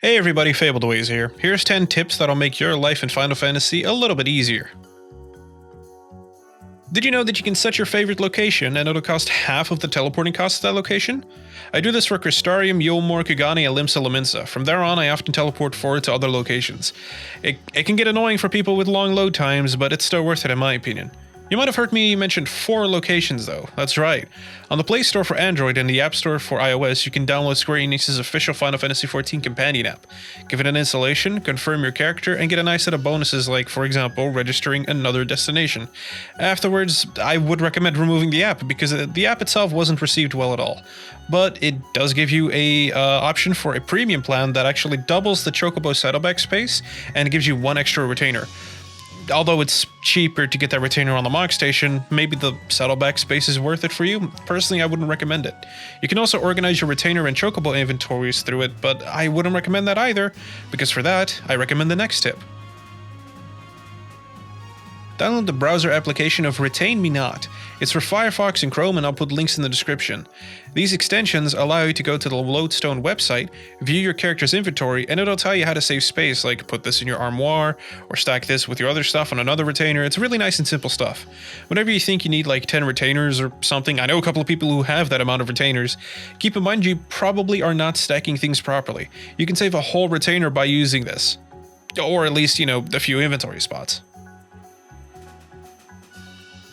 Hey everybody, Fabledways here. Here's 10 tips that'll make your life in Final Fantasy a little bit easier. Did you know that you can set your favorite location and it'll cost half of the teleporting cost of that location? I do this for Crystarium, Yulmore, Kugani, and Limsa Lominsa. From there on, I often teleport forward to other locations. It can get annoying for people with long load times, but it's still worth it in my opinion. You might have heard me mention 4 locations though, that's right. On the Play Store for Android and the App Store for iOS, you can download Square Enix's official Final Fantasy XIV companion app. Give it an installation, confirm your character, and get a nice set of bonuses like, for example, registering another destination. Afterwards, I would recommend removing the app because the app itself wasn't received well at all. But it does give you a option for a premium plan that actually doubles the Chocobo saddlebag space and gives you 1 extra retainer. Although it's cheaper to get that retainer on the MOG station, maybe the saddleback space is worth it for you. Personally, I wouldn't recommend it. You can also organize your retainer and chocobo inventories through it, but I wouldn't recommend that either, because for that, I recommend the next tip. Download the browser application of Retain Me Not. It's for Firefox and Chrome, and I'll put links in the description. These extensions allow you to go to the Lodestone website, view your character's inventory, and it'll tell you how to save space, like put this in your armoire, or stack this with your other stuff on another retainer. It's really nice and simple stuff. Whenever you think you need like 10 retainers or something, I know a couple of people who have that amount of retainers, keep in mind you probably are not stacking things properly. You can save a whole retainer by using this. Or at least, a few inventory spots.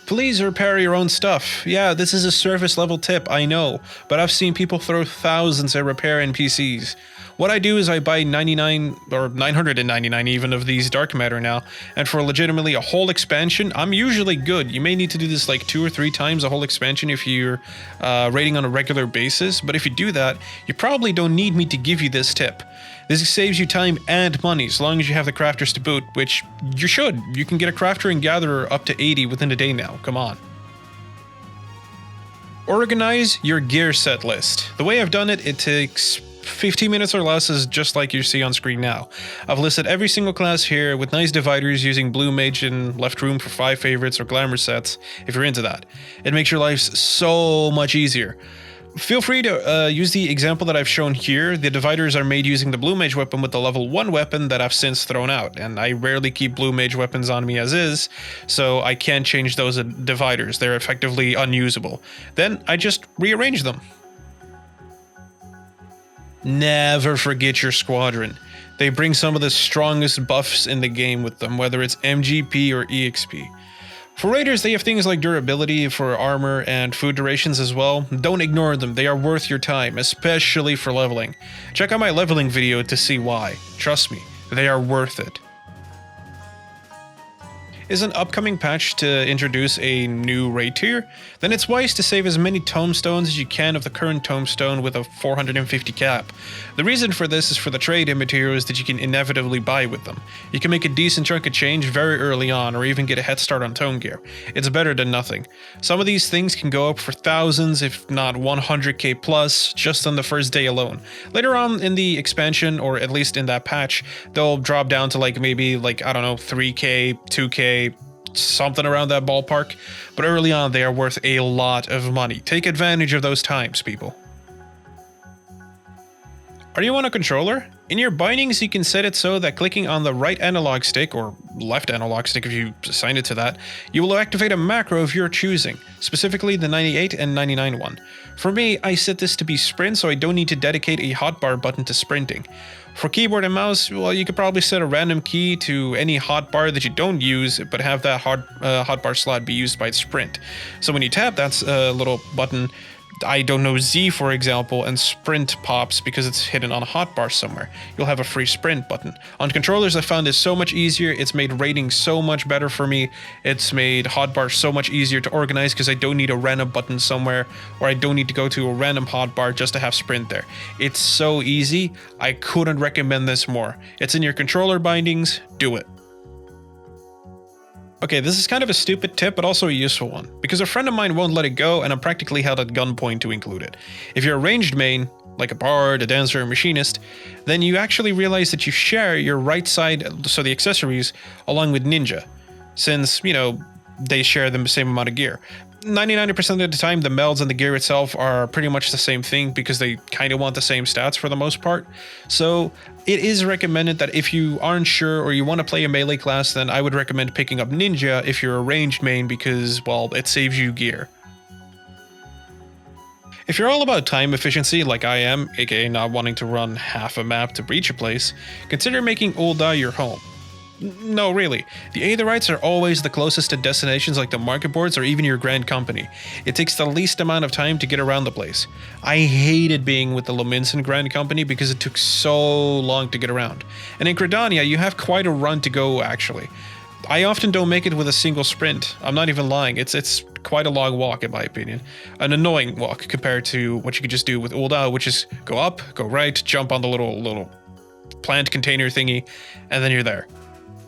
Please repair your own stuff. Yeah, this is a surface level tip, I know, but I've seen people throw thousands at repair NPCs. What I do is I buy 99 or 999 even of these dark matter now, and for legitimately a whole expansion, I'm usually good. You may need to do this like 2 or 3 times a whole expansion if you're raiding on a regular basis, but if you do that, you probably don't need me to give you this tip. This saves you time and money, as long as you have the crafters to boot, which you should. You can get a crafter and gatherer up to 80 within a day now, come on. Organize your gear set list. The way I've done it, it takes 15 minutes or less, is just like you see on screen now. I've listed every single class here with nice dividers using blue mage and left room for 5 favorites or glamour sets, if you're into that. It makes your life so much easier. Feel free to use the example that I've shown here. The dividers are made using the blue mage weapon with the level 1 weapon that I've since thrown out, and I rarely keep blue mage weapons on me as is, so I can't change those dividers. They're effectively unusable. Then I just rearrange them. Never forget your squadron. They bring some of the strongest buffs in the game with them, whether it's MGP or EXP. For raiders, they have things like durability for armor and food durations as well. Don't ignore them, they are worth your time, especially for leveling. Check out my leveling video to see why. Trust me, they are worth it. Is an upcoming patch to introduce a new raid tier? Then it's wise to save as many Tomestones as you can of the current Tomestone with a 450 cap. The reason for this is for the trade-in materials that you can inevitably buy with them. You can make a decent chunk of change very early on, or even get a head start on tome gear. It's better than nothing. Some of these things can go up for thousands, if not 100k plus, just on the first day alone. Later on in the expansion, or at least in that patch, they'll drop down to maybe 3k, 2k, something around that ballpark, but early on they are worth a lot of money. Take advantage of those times, people. Are you on a controller? In your bindings, you can set it so that clicking on the right analog stick, or left analog stick if you assign it to that, you will activate a macro of your choosing, specifically the 98 and 99 one. For me, I set this to be sprint, so I don't need to dedicate a hotbar button to sprinting. For keyboard and mouse, well, you could probably set a random key to any hotbar that you don't use, but have that hotbar slot be used by sprint. So when you tap that little button, I don't know, Z for example, and sprint pops because it's hidden on a hotbar somewhere. You'll have a free sprint button. On controllers, I found this so much easier. It's made raiding so much better for me. It's made hotbar so much easier to organize because I don't need a random button somewhere, or I don't need to go to a random hotbar just to have sprint there. It's so easy. I couldn't recommend this more. It's in your controller bindings. Do it. Okay, this is kind of a stupid tip, but also a useful one, because a friend of mine won't let it go, and I'm practically held at gunpoint to include it. If you're a ranged main, like a bard, a dancer, or a machinist, then you actually realize that you share your right side, so the accessories, along with ninja, since, they share the same amount of gear. 99% of the time, the melds and the gear itself are pretty much the same thing because they kind of want the same stats for the most part. So it is recommended that if you aren't sure or you want to play a melee class, then I would recommend picking up Ninja if you're a ranged main because, well, it saves you gear. If you're all about time efficiency like I am, aka not wanting to run half a map to reach a place, consider making Ul'dah your home. No, really. The Aetherites are always the closest to destinations like the market boards or even your grand company. It takes the least amount of time to get around the place. I hated being with the Lominsan Grand Company because it took so long to get around. And in Gridania, you have quite a run to go, actually. I often don't make it with a single sprint. I'm not even lying. It's quite a long walk, in my opinion. An annoying walk compared to what you could just do with Ul'dah, which is go up, go right, jump on the little plant container thingy, and then you're there.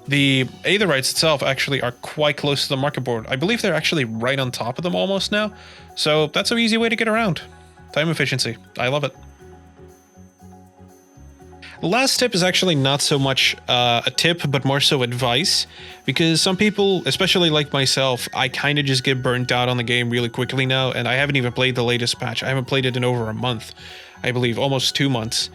The Aetherites itself actually are quite close to the market board. I believe they're actually right on top of them almost now. So that's an easy way to get around. Time efficiency. I love it. The last tip is actually not so much a tip, but more so advice. Because some people, especially like myself, I kind of just get burnt out on the game really quickly now. And I haven't even played the latest patch. I haven't played it in over a month. I believe almost 2 months.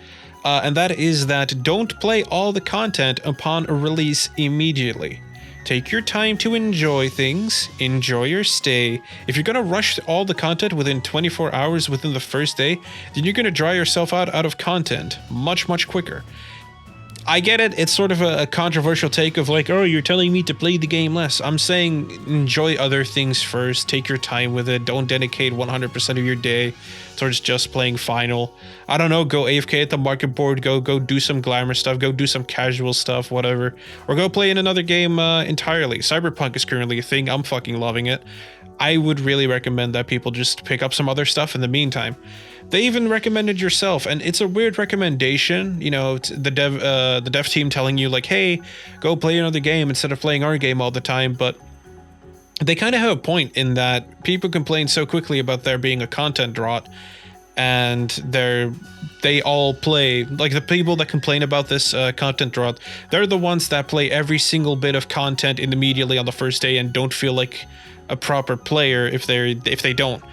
And that is that don't play all the content upon a release immediately. Take your time to enjoy things, enjoy your stay. If you're gonna rush all the content within 24 hours within the first day, then you're gonna dry yourself out of content much quicker. I get it, it's sort of a controversial take of like, oh, you're telling me to play the game less. I'm saying enjoy other things first, take your time with it, don't dedicate 100% of your day towards just playing Final. I don't know, go AFK at the market board, go do some glamour stuff, go do some casual stuff, whatever. Or go play in another game entirely. Cyberpunk is currently a thing, I'm fucking loving it. I would really recommend that people just pick up some other stuff in the meantime. They even recommended yourself, and it's a weird recommendation, you know, the dev team telling you like, hey, go play another game instead of playing our game all the time, but they kind of have a point in that people complain so quickly about there being a content drought, and they all play, like the people that complain about this content drought, they're the ones that play every single bit of content immediately on the first day and don't feel like a proper player if they don't.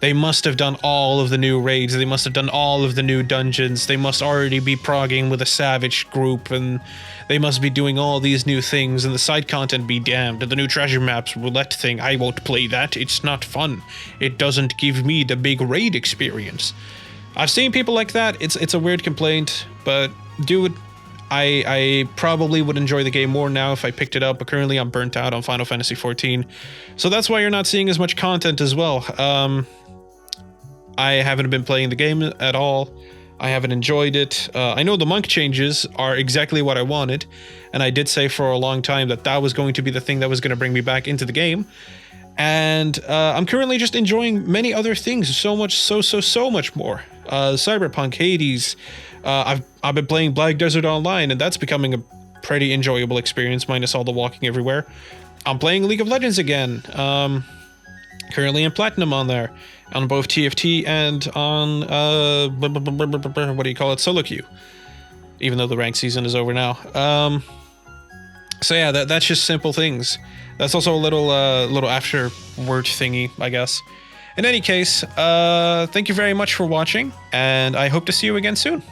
They must have done all of the new raids, they must have done all of the new dungeons, they must already be progging with a savage group, and they must be doing all these new things, and the side content be damned, and the new treasure maps roulette thing, I won't play that, it's not fun. It doesn't give me the big raid experience. I've seen people like that, it's a weird complaint, but dude, I probably would enjoy the game more now if I picked it up, but currently I'm burnt out on Final Fantasy XIV, so that's why you're not seeing as much content as well. I haven't been playing the game at all. I haven't enjoyed it. I know the monk changes are exactly what I wanted, and I did say for a long time that that was going to be the thing that was going to bring me back into the game. And I'm currently just enjoying many other things so much more. Cyberpunk, Hades. I've been playing Black Desert Online, and that's becoming a pretty enjoyable experience, minus all the walking everywhere. I'm playing League of Legends again. Currently in Platinum on there, on both TFT and on, what do you call it, solo queue, even though the ranked season is over now. So yeah, that's just simple things. That's also a little afterword thingy, I guess. In any case, thank you very much for watching, and I hope to see you again soon.